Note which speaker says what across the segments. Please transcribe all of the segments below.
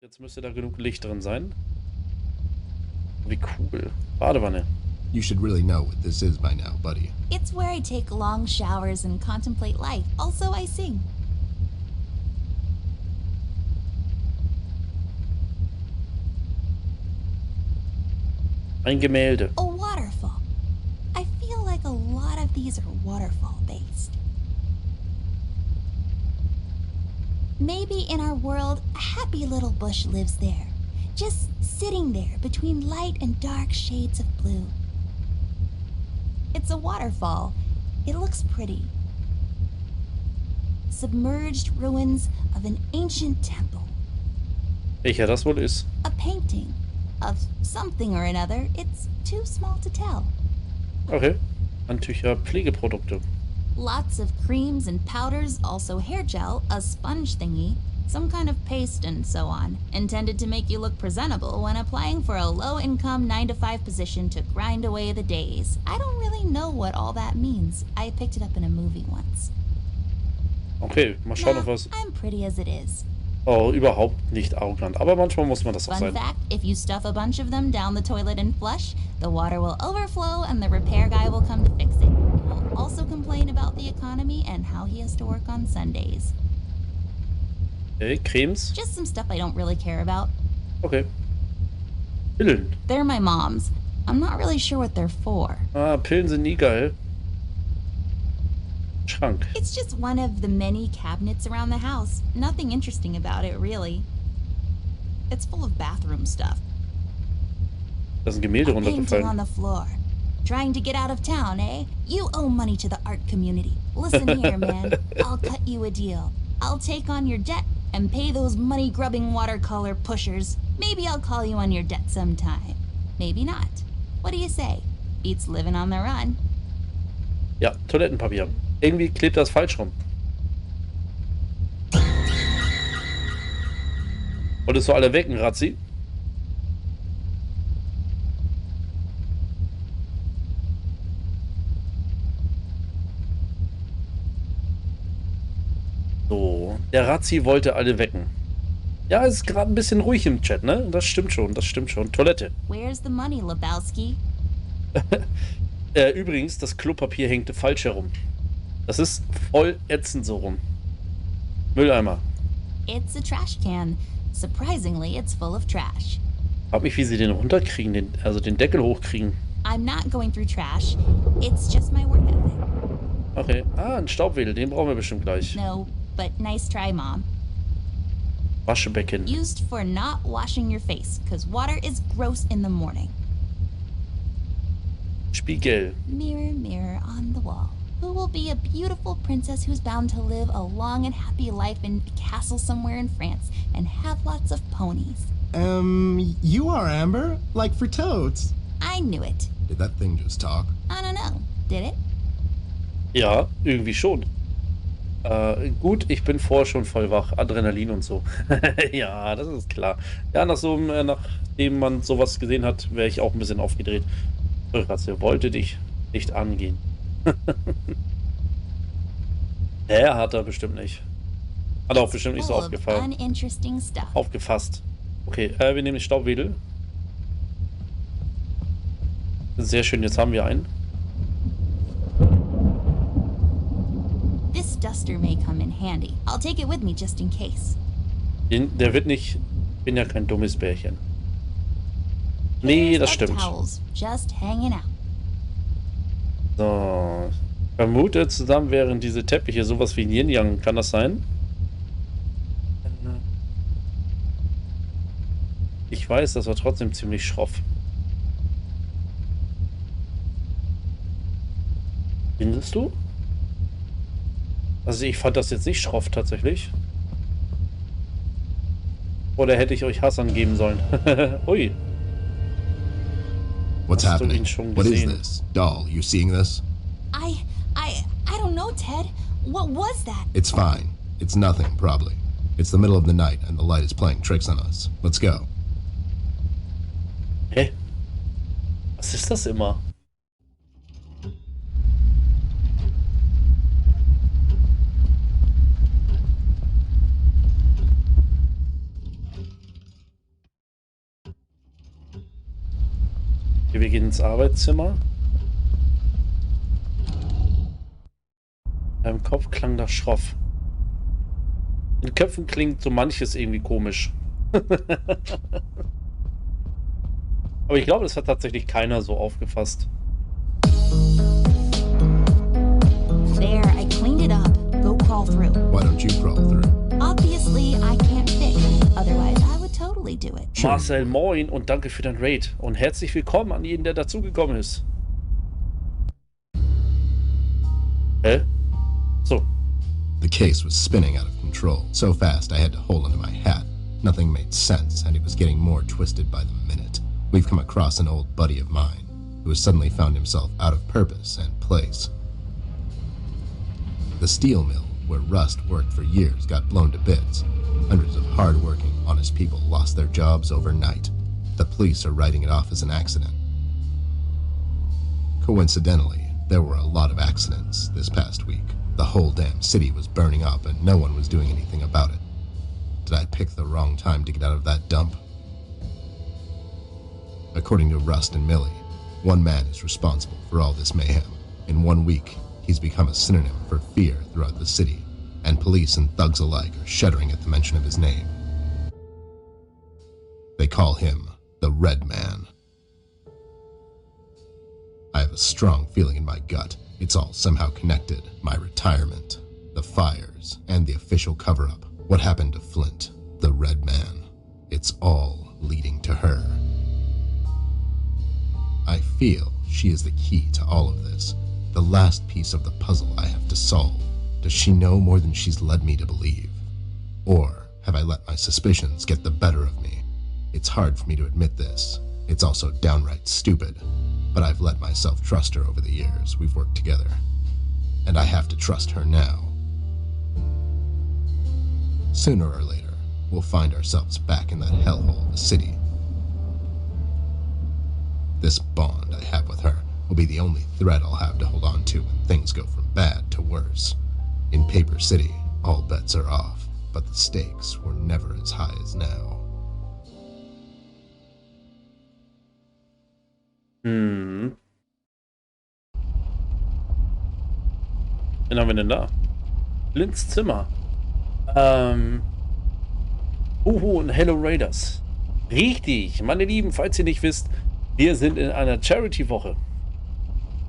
Speaker 1: Jetzt müsste da genug Licht drin sein. Wie cool. Badewanne.
Speaker 2: You should really know what this is by now, buddy.
Speaker 3: It's where I take long showers and contemplate life. Also, I sing.
Speaker 1: Ein Gemälde.
Speaker 3: A waterfall. I feel like a lot of these are waterfall-based. Maybe in our world, a happy little bush lives there. Just sitting there between light and dark shades of blue. It's a waterfall. It looks pretty. Submerged ruins of an ancient temple.
Speaker 1: Welcher das wohl ist?
Speaker 3: A painting of something or another. It's too small to tell.
Speaker 1: Okay. Handtücher, Pflegeprodukte.
Speaker 3: Lots of creams and powders, also hair gel, a sponge thingy, some kind of paste and so on, intended to make you look presentable when applying for a low-income 9-to-5 position to grind away the days. I don't really know what all that means. I picked it up in a movie once.
Speaker 1: Okay, mal schauen, auf was.
Speaker 3: I'm pretty as it is.
Speaker 1: Oh, überhaupt nicht arrogant. Aber manchmal muss man das auch
Speaker 3: Fun
Speaker 1: sein.
Speaker 3: fact, if you stuff a bunch of them down the toilet and flush, the water will overflow and the repair guy will come to fix it. He'll also complain about the economy and how he has to work on Sundays.
Speaker 1: Okay, Cremes.
Speaker 3: Just some stuff I don't really care about.
Speaker 1: Okay. Pillen.
Speaker 3: They're my mom's. I'm not really sure what they're for.
Speaker 1: Ah, Pillen sind nie geil. Schrank.
Speaker 3: It's just one of the many cabinets around the house. Nothing interesting about it, really. It's full of bathroom stuff.
Speaker 1: Da ist ein Gemälde
Speaker 3: A painting on
Speaker 1: runtergefallen.
Speaker 3: the floor. Trying to get out of town, eh? You owe money to the art community. Listen here, man. I'll cut you a deal. I'll take on your debt and pay those money-grubbing watercolor pushers. Maybe I'll call you on your debt sometime. Maybe not. What do you say? Beats living on the run.
Speaker 1: Ja, Toilettenpapier. Irgendwie klebt das falsch rum. Wolltest du alle wecken, Razzi? So, der Razzi wollte alle wecken. Ja, es ist gerade ein bisschen ruhig im Chat, ne? Das stimmt schon, das stimmt schon. Toilette.
Speaker 3: Where's the money, Lebowski?
Speaker 1: Übrigens, das Klopapier hängte falsch herum. Das ist voll ätzend so rum. Mülleimer.
Speaker 3: It's a trash can. Surprisingly, it's full of trash.
Speaker 1: Frag mich, wie sie den runterkriegen, also den Deckel hochkriegen.
Speaker 3: I'm not going through trash. It's just my work ethic.
Speaker 1: Okay. Ah, ein Staubwedel, den brauchen wir bestimmt gleich.
Speaker 3: No, but nice try, Mom.
Speaker 1: Waschebecken.
Speaker 3: Used for not washing your face, because water is gross in the morning.
Speaker 1: Spiegel.
Speaker 3: Mirror, mirror on the wall. Who will be a beautiful princess who's bound to live a long and happy life in a castle somewhere in France and have lots of ponies?
Speaker 2: You are Amber? Like for toads?
Speaker 3: I knew it.
Speaker 2: Did that thing just talk?
Speaker 3: I don't know. Did it?
Speaker 1: Ja, irgendwie schon. Gut, ich bin vorher schon voll wach. Adrenalin und so. Ja, das ist klar. Ja, nachdem man sowas gesehen hat, wäre ich auch ein bisschen aufgedreht. Ratze wollte dich nicht angehen. Der hat er bestimmt nicht. Hat er auch bestimmt nicht so aufgefallen.
Speaker 3: Uninteresting stuff.
Speaker 1: Aufgefasst. Okay, wir nehmen den Staubwedel. Sehr schön, jetzt haben wir einen.
Speaker 3: This duster may come in handy. I'll take it with me just in case.
Speaker 1: Der wird nicht... Ich bin ja kein dummes Bärchen. Nee, das stimmt.
Speaker 3: Towels, just hanging out.
Speaker 1: So. Vermutet, zusammen wären diese Teppiche sowas wie ein Yin-Yang. Kann das sein? Ich weiß, das war trotzdem ziemlich schroff. Findest du? Also ich fand das jetzt nicht schroff tatsächlich. Oder hätte ich euch Hass angeben sollen? Ui.
Speaker 2: What's
Speaker 1: Hast du
Speaker 2: happening?
Speaker 1: ihn schon
Speaker 2: What is
Speaker 1: gesehen?
Speaker 2: this? Doll, you seeing this?
Speaker 3: I don't know, Ted. What was that?
Speaker 2: It's fine. It's nothing, probably. It's the middle of the night and the light is playing tricks on us. Let's go.
Speaker 1: Hä? Was ist das immer? Okay, wir gehen ins Arbeitszimmer. Im Kopf klang das schroff. In Köpfen klingt so manches irgendwie komisch. Aber ich glaube, das hat tatsächlich keiner so aufgefasst.
Speaker 3: There, I cleaned it up. Go crawl through.
Speaker 2: Why don't you crawl through?
Speaker 3: Obviously, I can't fit. Otherwise, I would totally do it.
Speaker 1: Marcel, moin und danke für dein Raid. Und herzlich willkommen an jeden, der dazugekommen ist. Hä? So.
Speaker 2: The case was spinning out of control, so fast I had to hold onto my hat. Nothing made sense, and it was getting more twisted by the minute. We've come across an old buddy of mine, who has suddenly found himself out of purpose and place. The steel mill, where Rust worked for years, got blown to bits. Hundreds of hard-working, honest people lost their jobs overnight. The police are writing it off as an accident. Coincidentally, there were a lot of accidents this past week. The whole damn city was burning up and no one was doing anything about it. Did I pick the wrong time to get out of that dump? According to Rust and Millie, one man is responsible for all this mayhem. In 1 week, he's become a synonym for fear throughout the city, and police and thugs alike are shuddering at the mention of his name. They call him the Red Man. I have a strong feeling in my gut. It's all somehow connected. My retirement, the fires, and the official cover-up. What happened to Flint, the Red Man? It's all leading to her. I feel she is the key to all of this. The last piece of the puzzle I have to solve. Does she know more than she's led me to believe? Or have I let my suspicions get the better of me? It's hard for me to admit this. It's also downright stupid. But I've let myself trust her over the years we've worked together. And I have to trust her now. Sooner or later, we'll find ourselves back in that hellhole of a city. This bond I have with her will be the only thread I'll have to hold on to when things go from bad to worse. In Paper City, all bets are off, but the stakes were never as high as now.
Speaker 1: Wen haben wir denn da? Flints Zimmer. Und Hello Raiders. Richtig, meine Lieben, falls ihr nicht wisst, wir sind in einer Charity-Woche.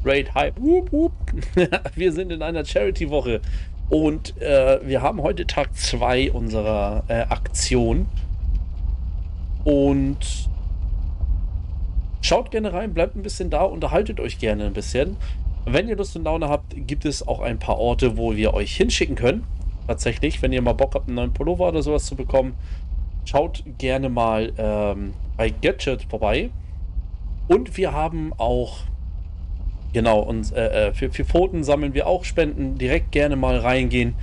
Speaker 1: Raid Hype. Whoop, whoop. Wir sind in einer Charity-Woche. Und wir haben heute Tag 2 unserer Aktion. Und schaut gerne rein, bleibt ein bisschen da, unterhaltet euch gerne ein bisschen. Wenn ihr Lust und Laune habt, gibt es auch ein paar Orte, wo wir euch hinschicken können. Tatsächlich, wenn ihr mal Bock habt, einen neuen Pullover oder sowas zu bekommen, schaut gerne mal bei Gadget vorbei. Und wir haben auch, genau, uns für Pfoten sammeln wir auch Spenden. Direkt gerne mal reingehen.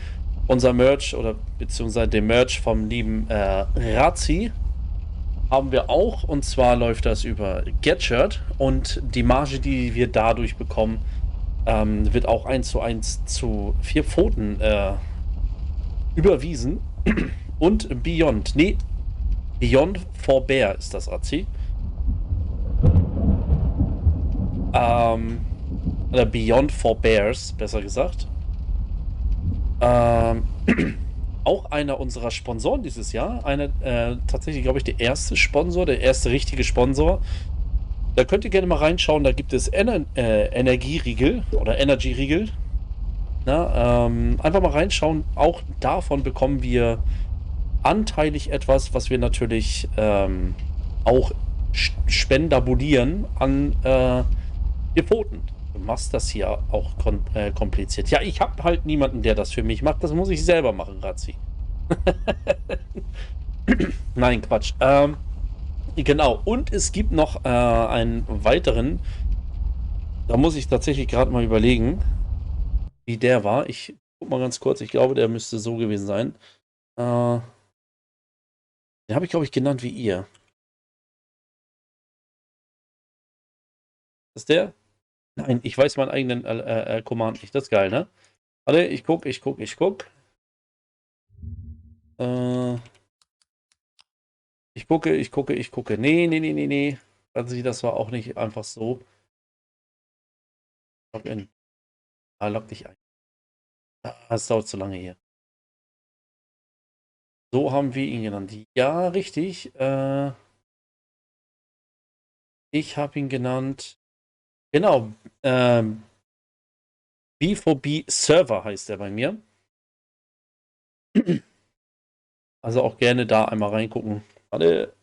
Speaker 1: Unser Merch oder beziehungsweise den Merch vom lieben Razi haben wir auch, und zwar läuft das über Gadget und die Marge, die wir dadurch bekommen, wird auch 1:1 zu 4 Pfoten überwiesen. Und Beyond, nee, Beyond for Bear ist das AC. Oder Beyond for Bears, besser gesagt. Auch einer unserer Sponsoren dieses Jahr. Tatsächlich, glaube ich, der erste Sponsor, der erste richtige Sponsor. Da könnt ihr gerne mal reinschauen. Da gibt es Energieriegel oder Energy-Riegel. Einfach mal reinschauen. Auch davon bekommen wir anteilig etwas, was wir natürlich auch spendabulieren an die Pfoten. Du machst das hier auch kompliziert. Ja, ich habe halt niemanden, der das für mich macht. Das muss ich selber machen, Razi. Nein, Quatsch. Genau. Und es gibt noch einen weiteren. Da muss ich tatsächlich gerade mal überlegen, wie der war. Ich guck mal ganz kurz. Ich glaube, der müsste so gewesen sein. Den habe ich, glaube ich, genannt wie ihr. Ist der? Nein, ich weiß meinen eigenen Command nicht. Das ist geil, ne? Warte, ich guck. Ich gucke. Nee. Also das war auch nicht einfach so. Login. Log dich ein. Das dauert zu lange hier. So haben wir ihn genannt. Ja, richtig. Ich habe ihn genannt. Genau. B4B Server heißt er bei mir. Also auch gerne da einmal reingucken. Warte.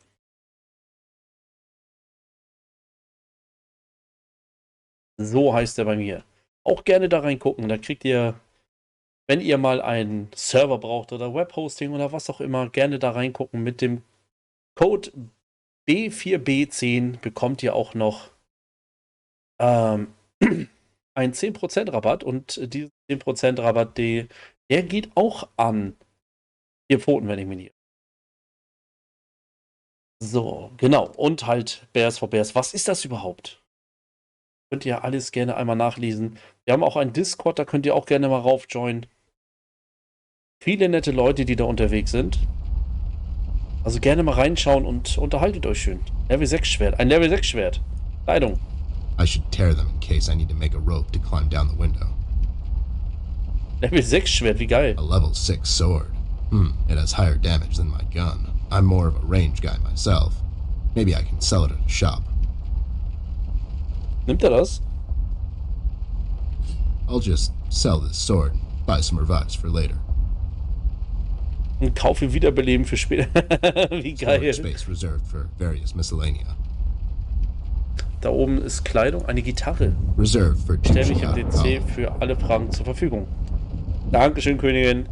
Speaker 1: So heißt er bei mir. Auch gerne da reingucken. Da kriegt ihr, wenn ihr mal einen Server braucht oder Webhosting oder was auch immer, gerne da reingucken. Mit dem Code B4B10 bekommt ihr auch noch einen 10% Rabatt. Und dieser 10% Rabatt, der geht auch an 4 Pfoten, wenn ich mich nicht. So, genau. Und halt Bears for Bears. Was ist das überhaupt? Könnt ihr alles gerne einmal nachlesen. Wir haben auch einen Discord, da könnt ihr auch gerne mal rauf joinen. Viele nette Leute, die da unterwegs sind. Also gerne mal reinschauen und unterhaltet euch schön. Level 6 Schwert. Ein Level 6 Schwert. Kleidung.
Speaker 2: I should tear them in case I need to make a rope to climb down the window.
Speaker 1: Level 6 Schwert, wie geil.
Speaker 2: A level 6 sword. It has higher damage than my gun. I'm more of a range guy myself. Maybe I can sell it at a shop.
Speaker 1: Nimmt er das?
Speaker 2: I'll just sell this sword and buy some revives for later.
Speaker 1: Und kaufe Wiederbeleben für später. Wie geil.
Speaker 2: Storage space reserved for various miscellanea.
Speaker 1: Da oben ist Kleidung, eine Gitarre.
Speaker 2: Reserved for
Speaker 1: Stelle mich
Speaker 2: teaching
Speaker 1: im
Speaker 2: how to
Speaker 1: DC
Speaker 2: roll.
Speaker 1: für alle Fragen zur Verfügung. Dankeschön, Königin.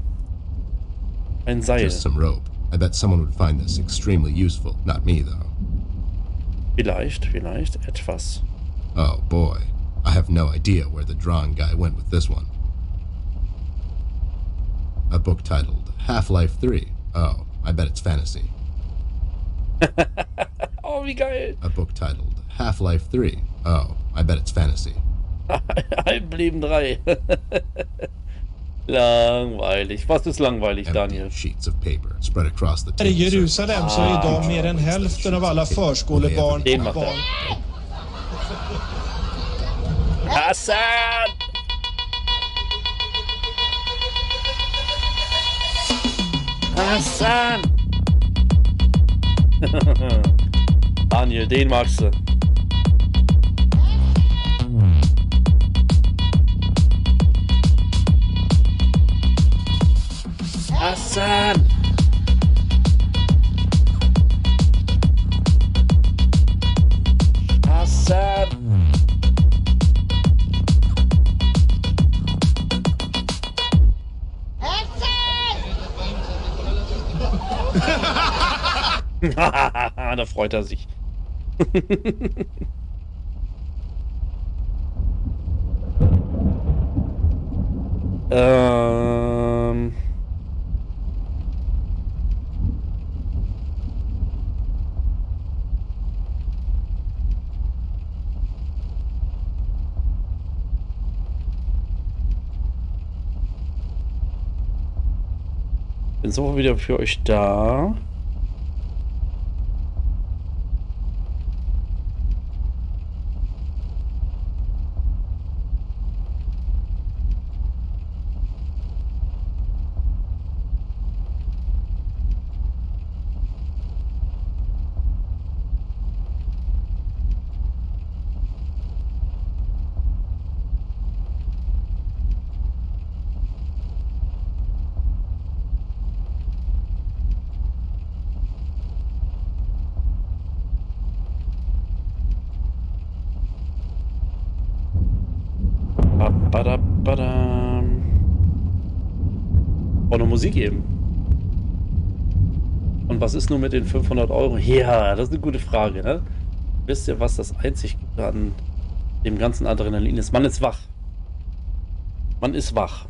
Speaker 1: Ein Seil.
Speaker 2: Just some rope. I bet someone would find this extremely useful. Not me, though.
Speaker 1: Vielleicht etwas.
Speaker 2: Oh boy. I have no idea where the drawing guy went with this one. A book titled Half-Life 3. Oh, I bet it's fantasy.
Speaker 1: Oh, wie geil.
Speaker 2: A book titled Half-Life 3. Oh, I bet it's fantasy.
Speaker 1: Halbleben 3. Langweilig. Was ist langweilig,
Speaker 2: Empty
Speaker 1: Daniel?
Speaker 2: sheets of paper spread across the
Speaker 4: Här i
Speaker 2: table.
Speaker 4: Jerusalem så är idag mer än hälften av alla förskolebarn
Speaker 1: Den macht er.
Speaker 4: barn.
Speaker 1: Hassan! Hassan! Daniel, den magst du. Hassan! Hassan! Da freut er sich. ähm... Bin sofort wieder für euch da. Auch noch Musik eben. Und was ist nun mit den 500 Euro? Ja, das ist eine gute Frage, ne? Wisst ihr, was das einzig Gute an dem ganzen Adrenalin ist? Man ist wach. Man ist wach.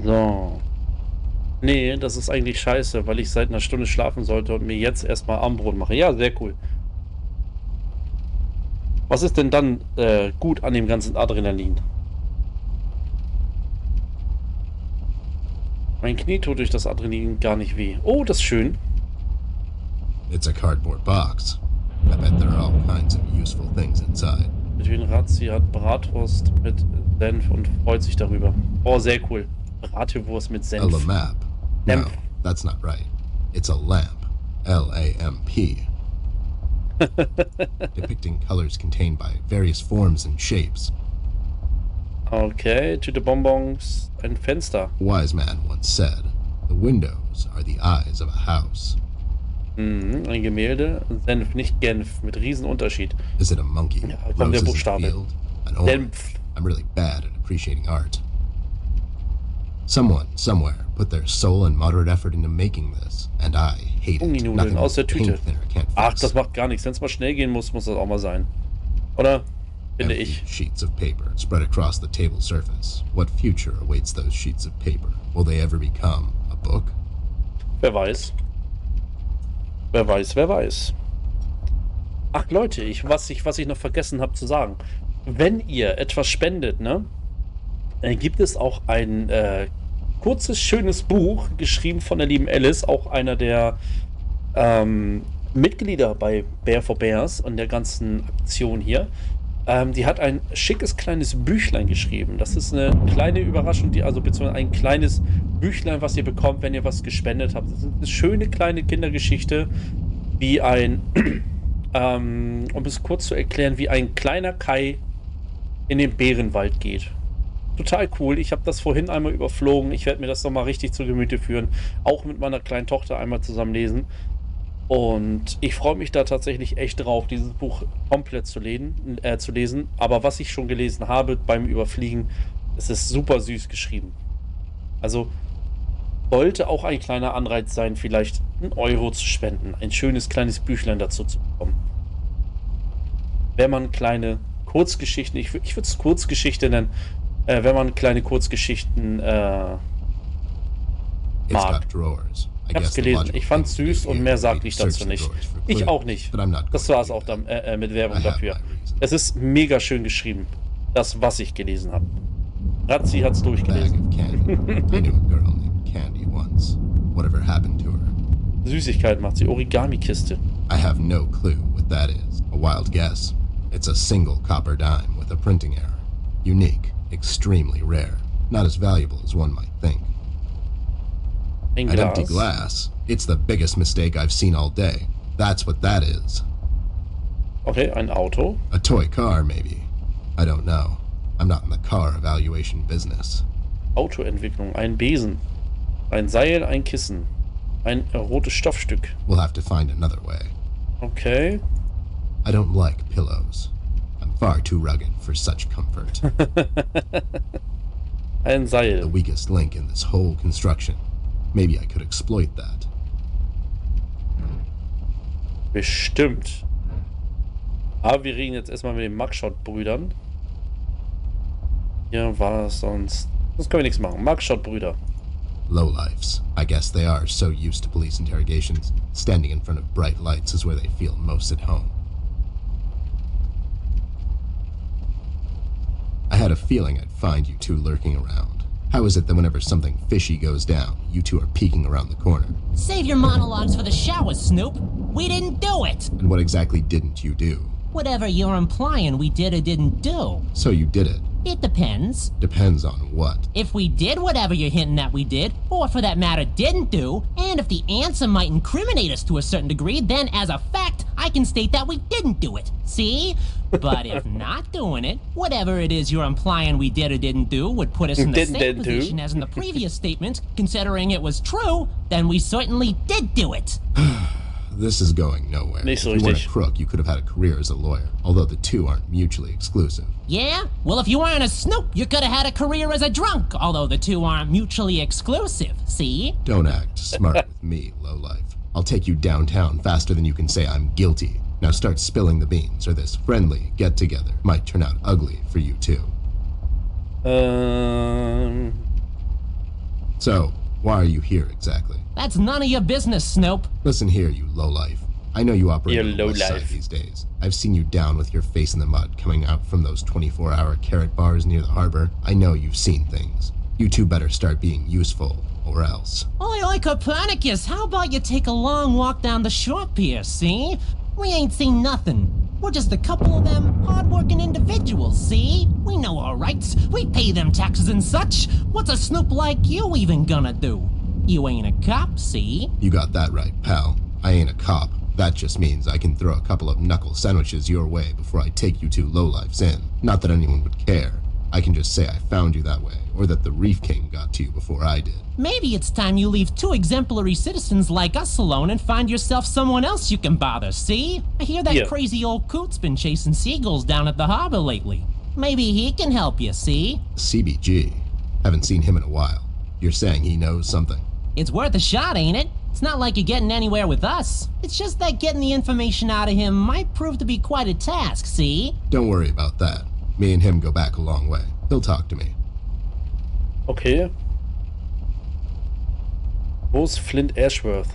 Speaker 1: So. Nee, das ist eigentlich scheiße, weil ich seit einer Stunde schlafen sollte und mir jetzt erstmal Armbrot mache. Ja, sehr cool. Was ist denn dann gut an dem ganzen Adrenalin? Mein Knie tut durch das Adrenalin gar nicht weh. Oh, das ist schön.
Speaker 2: It's a cardboard box. I bet there are all kinds of useful things inside.
Speaker 1: Between Razzi hat Bratwurst mit Senf und freut sich darüber. Oh, sehr cool. Bratwurst mit
Speaker 2: A
Speaker 1: Senf.
Speaker 2: lamp. No, that's not right. It's a lamp. L-A-M-P. Depicting colors contained by various forms and shapes.
Speaker 1: Okay, Tüte Bonbons, ein Fenster.
Speaker 2: A wise man once said, the windows are the eyes of a house.
Speaker 1: Ein Gemälde, Senf, nicht Genf, mit Riesenunterschied.
Speaker 2: Is it a monkey?
Speaker 1: Ja, kommt der
Speaker 2: Roses in the
Speaker 1: Buchstabe.
Speaker 2: field? An orange?
Speaker 1: Senf.
Speaker 2: I'm really bad at appreciating art. Someone, somewhere, put their soul and moderate effort into making this, and I hate it.
Speaker 1: Gumminudeln
Speaker 2: Nothing
Speaker 1: aus der
Speaker 2: paint
Speaker 1: Tüte.
Speaker 2: thinner can't
Speaker 1: Ach,
Speaker 2: fix.
Speaker 1: das macht gar nichts. Wenn es mal schnell gehen muss, muss das auch mal sein. Oder? Finde
Speaker 2: Empty
Speaker 1: ich.
Speaker 2: sheets of paper spread across the table surface. What future awaits those sheets of paper? Will they ever become a book?
Speaker 1: Wer weiß. Wer weiß, wer weiß. Ach Leute, was ich noch vergessen habe zu sagen. Wenn ihr etwas spendet, ne, gibt es auch ein kurzes, schönes Buch, geschrieben von der lieben Alice, auch einer der Mitglieder bei Bear for Bears und der ganzen Aktion hier. Die hat ein schickes kleines Büchlein geschrieben. Das ist eine kleine Überraschung, beziehungsweise ein kleines Büchlein, was ihr bekommt, wenn ihr was gespendet habt. Das ist eine schöne kleine Kindergeschichte, wie um es kurz zu erklären, wie ein kleiner Kai in den Bärenwald geht. Total cool. Ich habe das vorhin einmal überflogen. Ich werde mir das nochmal richtig zu Gemüte führen. Auch mit meiner kleinen Tochter einmal zusammen lesen. Und ich freue mich da tatsächlich echt drauf, dieses Buch komplett zu lesen. Aber was ich schon gelesen habe beim Überfliegen, es ist super süß geschrieben. Also sollte auch ein kleiner Anreiz sein, vielleicht €1 zu spenden. Ein schönes kleines Büchlein dazu zu bekommen. Wenn man kleine Kurzgeschichten, ich würde es Kurzgeschichte nennen, wenn man kleine Kurzgeschichten
Speaker 2: It's
Speaker 1: mag.
Speaker 2: got drawers.
Speaker 1: Ich hab's gelesen. Ich fand's süß und mehr sage ich dazu nicht. Ich auch nicht. Das war es auch dann, mit Werbung dafür. Es ist mega schön geschrieben. Das, was ich gelesen habe. Razzi hat's
Speaker 2: Bag
Speaker 1: durchgelesen.
Speaker 2: of candy. I knew a girl named Candy once. Whatever happened to her?
Speaker 1: Süßigkeit macht sie. Origami-Kiste.
Speaker 2: I have no clue what that is. A wild guess. It's a single copper dime with a printing error. Unique, extremely rare. Not as valuable as one might think.
Speaker 1: Ein
Speaker 2: An empty
Speaker 1: Glas.
Speaker 2: glass. It's the biggest mistake I've seen all day. That's what that is.
Speaker 1: Okay, ein Auto.
Speaker 2: A toy car, maybe. I don't know. I'm not in the car evaluation business.
Speaker 1: Autoentwicklung. Ein Besen. Ein Seil, ein Kissen. Ein rotes Stoffstück.
Speaker 2: We'll have to find another way.
Speaker 1: Okay.
Speaker 2: I don't like pillows. I'm far too rugged for such comfort.
Speaker 1: Ein
Speaker 2: The
Speaker 1: Seil.
Speaker 2: weakest link in this whole construction. Maybe I could exploit that.
Speaker 1: Bestimmt. Aber wir reden jetzt erstmal mit den Mugshot-Brüdern. Hier war es sonst. Das können wir nichts machen. Mugshot-Brüder.
Speaker 2: Lowlifes. I guess they are so used to police interrogations. Standing in front of bright lights is where they feel most at home. I had a feeling I'd find you two lurking around. How is it that whenever something fishy goes down, you two are peeking around the corner?
Speaker 5: Save your monologues for the shower, Snoop. We didn't do it.
Speaker 2: And what exactly didn't you do?
Speaker 5: Whatever you're implying we did or didn't do.
Speaker 2: So you did it.
Speaker 5: It depends.
Speaker 2: Depends on what.
Speaker 5: If we did whatever you're hinting that we did, or for that matter didn't do, and if the answer might incriminate us to a certain degree, then as a fact, I can state that we didn't do it. See? But if not doing it, whatever it is you're implying we did or didn't do would put us in the same position as in the previous statement, considering it was true, then we certainly did do it.
Speaker 2: This is going nowhere.
Speaker 1: Nicht so
Speaker 2: If you weren't
Speaker 1: richtig.
Speaker 2: a crook, you could have had a career as a lawyer, although the two aren't mutually exclusive.
Speaker 5: Yeah? Well, if you weren't a Snoop, you could have had a career as a drunk, although the two aren't mutually exclusive. See?
Speaker 2: Don't act smart with me, lowlife. I'll take you downtown faster than you can say I'm guilty. Now start spilling the beans, or this friendly get-together might turn out ugly for you too. So, why are you here exactly?
Speaker 5: That's none of your business, Snoop.
Speaker 2: Listen here, you lowlife. I know you operate
Speaker 1: You
Speaker 2: on the west side
Speaker 1: lowlife.
Speaker 2: these days. I've seen you down with your face in the mud coming out from those 24-hour carrot bars near the harbor. I know you've seen things. You two better start being useful, or else.
Speaker 5: Oi, Copernicus, how about you take a long walk down the shore pier, see? We ain't seen nothing. We're just a couple of them hard-working individuals, see? We know our rights. We pay them taxes and such. What's a snoop like you even gonna do? You ain't a cop, see?
Speaker 2: You got that right, pal. I ain't a cop. That just means I can throw a couple of knuckle sandwiches your way before I take you two lowlifes in. Not that anyone would care. I can just say I found you that way, or that the Reef King got to you before I did.
Speaker 5: Maybe it's time you leave two exemplary citizens like us alone and find yourself someone else you can bother, see? I hear that crazy old coot's been chasing seagulls down at the harbor lately. Maybe he can help you, see?
Speaker 2: CBG. Haven't seen him in a while. You're saying he knows something?
Speaker 5: It's worth a shot, ain't it? It's not like you're getting anywhere with us. It's just that getting the information out of him might prove to be quite a task, see?
Speaker 2: Don't worry about that. Me and him go back a long way. He'll talk to me.
Speaker 1: Okay. Wo ist Flint Ashworth?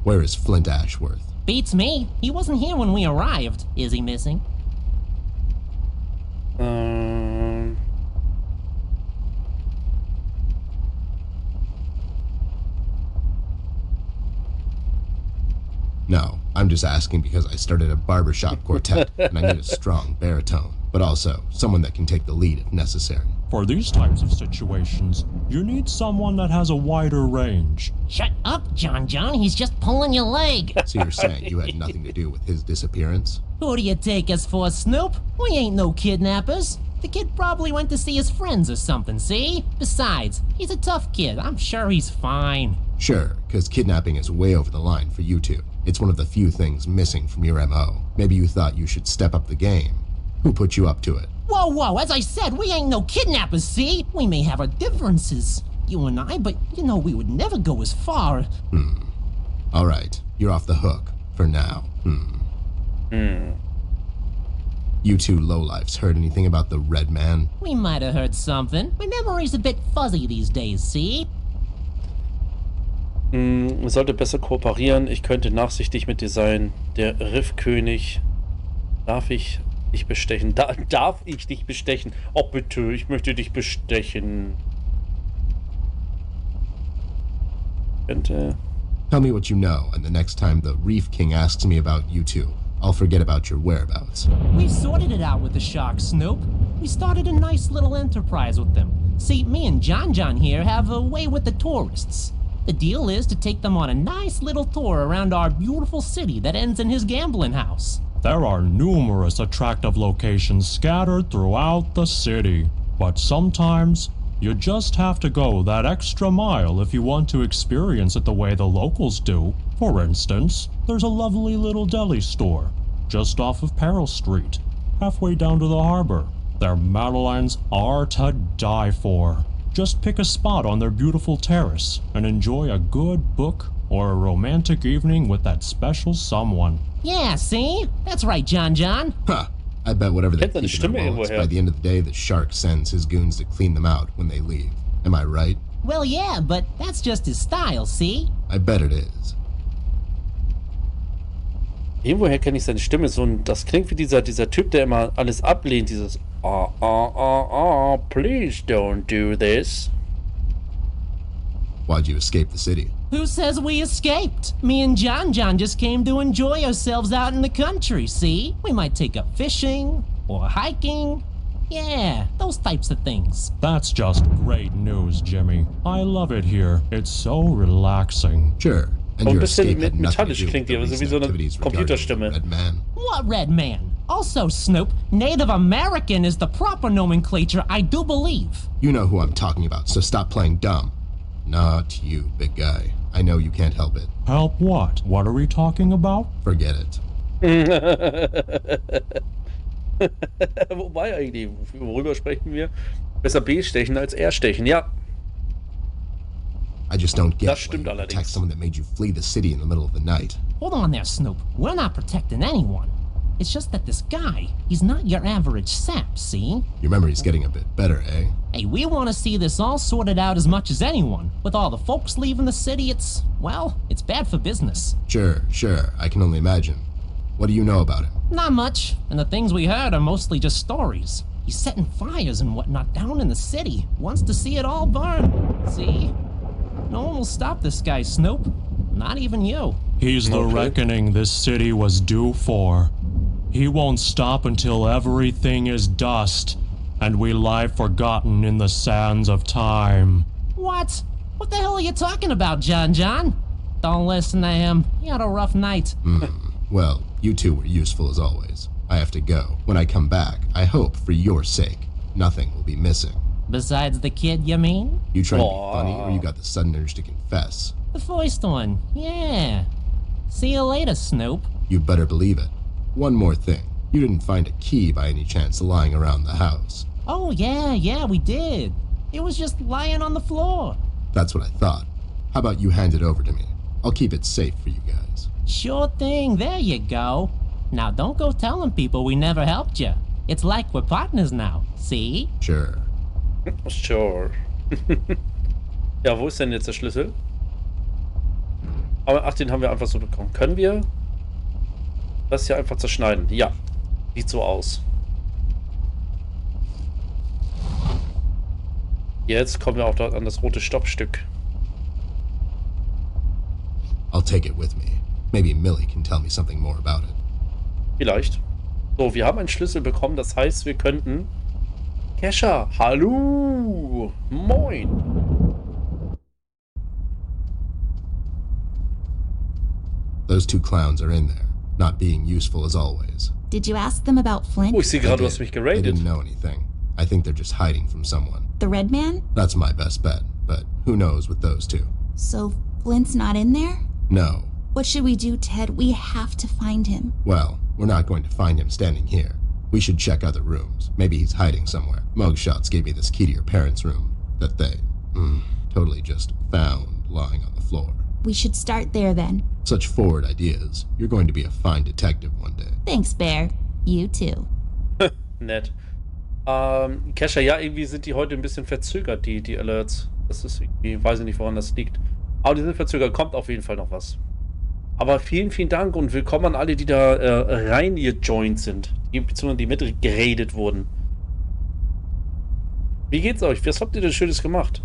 Speaker 2: Where is Flint Ashworth?
Speaker 5: Beats me. He wasn't here when we arrived. Is he missing?
Speaker 2: No, I'm just asking because I started a barbershop quartet and I need a strong baritone, but also someone that can take the lead if necessary.
Speaker 6: For these types of situations, you need someone that has a wider range.
Speaker 5: Shut up, John. He's just pulling your leg.
Speaker 2: So you're saying you had nothing to do with his disappearance?
Speaker 5: Who do you take us for, Snoop? We ain't no kidnappers. The kid probably went to see his friends or something, see? Besides, he's a tough kid. I'm sure he's fine.
Speaker 2: Sure, because kidnapping is way over the line for you two. It's one of the few things missing from your MO. Maybe you thought you should step up the game. Who put you up to it?
Speaker 5: Whoa, as I said, we ain't no kidnappers, see? We may have our differences, you and I, but you know we would never go as far.
Speaker 2: All right, you're off the hook, for now. You two lowlifes heard anything about the Red Man?
Speaker 5: We might have heard something. My memory's a bit fuzzy these days, see?
Speaker 1: Sollte besser kooperieren. Ich könnte nachsichtig mit dir sein. Der Riffkönig. Darf ich dich bestechen? Darf ich dich bestechen? Oh bitte, ich möchte dich bestechen. Könnte...
Speaker 2: Tell me what you know, and the next time the Reef King asks me about you two, I'll forget about your whereabouts.
Speaker 5: We've sorted it out with the sharks, Snoop. We started a nice little enterprise with them. See, me and John here have a way with the tourists. The deal is to take them on a nice little tour around our beautiful city that ends in his gambling house.
Speaker 6: There are numerous attractive locations scattered throughout the city, but sometimes you just have to go that extra mile if you want to experience it the way the locals do. For instance, there's a lovely little deli store just off of Peril Street, halfway down to the harbor. Their madeleines are to die for. Just pick a spot on their beautiful terrace and enjoy a good book or a romantic evening with that special someone.
Speaker 5: Yeah, see? That's right, John.
Speaker 2: Huh. I bet whatever they
Speaker 1: Kennt seine
Speaker 2: keep in their
Speaker 1: Stimme
Speaker 2: wallets,
Speaker 1: irgendwoher.
Speaker 2: by the end of the day, the shark sends his goons to clean them out when they leave. Am I right?
Speaker 5: Well, yeah, but that's just his style, see?
Speaker 2: I bet it is.
Speaker 1: Irgendwoher kenne ich seine Stimme. Das klingt wie dieser Typ, der immer alles ablehnt. Dieses please don't do this.
Speaker 2: Why'd you escape the city?
Speaker 5: Who says we escaped? Me and John just came to enjoy ourselves out in the country, see? We might take up fishing or hiking. Yeah, those types of things.
Speaker 6: That's just great news, Jimmy. I love it here. It's so relaxing.
Speaker 2: Sure. And
Speaker 1: Ein
Speaker 2: your
Speaker 1: bisschen
Speaker 2: escape had nothing to
Speaker 1: metallisch
Speaker 2: do with
Speaker 1: klingt
Speaker 2: the
Speaker 1: die, aber so wie
Speaker 2: recent
Speaker 1: so eine
Speaker 2: activities regarding the
Speaker 1: Computerstimme.
Speaker 2: Red Man.
Speaker 5: What Red Man? Also, Snoop, Native American is the proper nomenclature, I do believe.
Speaker 2: You know who I'm talking about, so stop playing dumb. Not you, big guy. I know you can't help it.
Speaker 6: Help what? What are we talking about?
Speaker 2: Forget it.
Speaker 1: Wobei eigentlich, worüber sprechen wir? Besser B stechen als R stechen, ja.
Speaker 2: I just don't get
Speaker 1: Das
Speaker 2: why
Speaker 1: stimmt
Speaker 2: you
Speaker 1: allerdings.
Speaker 2: protect someone that made you flee the city in the middle of the night.
Speaker 5: Hold on there, Snoop. We're not protecting anyone. It's just that this guy, he's not your average sap, see?
Speaker 2: Your memory's getting a bit better, eh?
Speaker 5: Hey, we want to see this all sorted out as much as anyone. With all the folks leaving the city, it's bad for business.
Speaker 2: Sure, I can only imagine. What do you know about him?
Speaker 5: Not much, and the things we heard are mostly just stories. He's setting fires and whatnot down in the city. Wants to see it all burn. See? No one will stop this guy, Snoop. Not even you.
Speaker 6: He's the reckoning this city was due for. He won't stop until everything is dust, and we lie forgotten in the sands of time.
Speaker 5: What? What the hell are you talking about, John? Don't listen to him. He had a rough night.
Speaker 2: Well, you two were useful as always. I have to go. When I come back, I hope, for your sake, nothing will be missing.
Speaker 5: Besides the kid, you mean?
Speaker 2: You trying to be funny, or you got the sudden urge to confess?
Speaker 5: The first one, yeah. See you later, Snoop.
Speaker 2: You better believe it. One more thing. You didn't find a key by any chance lying around the house.
Speaker 5: Oh, yeah, we did. It was just lying on the floor.
Speaker 2: That's what I thought. How about you hand it over to me? I'll keep it safe for you guys.
Speaker 5: Sure thing, there you go. Now don't go telling people we never helped you. It's like we're partners now, see?
Speaker 2: Sure.
Speaker 1: Sure. Ja, wo ist denn jetzt der Schlüssel? Aber ach, den haben wir einfach so bekommen. Können wir das hier einfach zerschneiden? Ja, sieht so aus. Jetzt kommen wir auch dort an das rote Stoppstück.
Speaker 2: I'll take it with me. Maybe Millie can tell me something more about it.
Speaker 1: Vielleicht. So, wir haben einen Schlüssel bekommen, das heißt, wir könnten... Kesha, hallo! Moin!
Speaker 2: Those two clowns are in there, not being useful as always.
Speaker 3: Did you ask them about Flint?
Speaker 1: Oh, ich sehe gerade, du hast mich
Speaker 2: They
Speaker 1: geradet.
Speaker 2: didn't know anything. I think they're just hiding from someone.
Speaker 3: The red man?
Speaker 2: That's my best bet, but who knows with those two?
Speaker 3: So Flint's not in there?
Speaker 2: No.
Speaker 3: What should we do, Ted? We have to find him.
Speaker 2: Well, we're not going to find him standing here. We should check other rooms. Maybe he's hiding somewhere. Mugshots gave me this key to your parents' room that they, totally just found lying on the floor.
Speaker 3: We should start there then.
Speaker 2: Such forward ideas. You're going to be a fine detective one day.
Speaker 3: Thanks, Bear. You too.
Speaker 1: Nett. Kesha, ja, irgendwie sind die heute ein bisschen verzögert, die Alerts. Das ist irgendwie, weiß ich nicht, woran das liegt. Aber die sind verzögert, kommt auf jeden Fall noch was. Aber vielen, vielen Dank und willkommen an alle, die da reingejoint sind. Beziehungsweise die mitgeradet wurden. Wie geht's euch? Was habt ihr denn Schönes gemacht?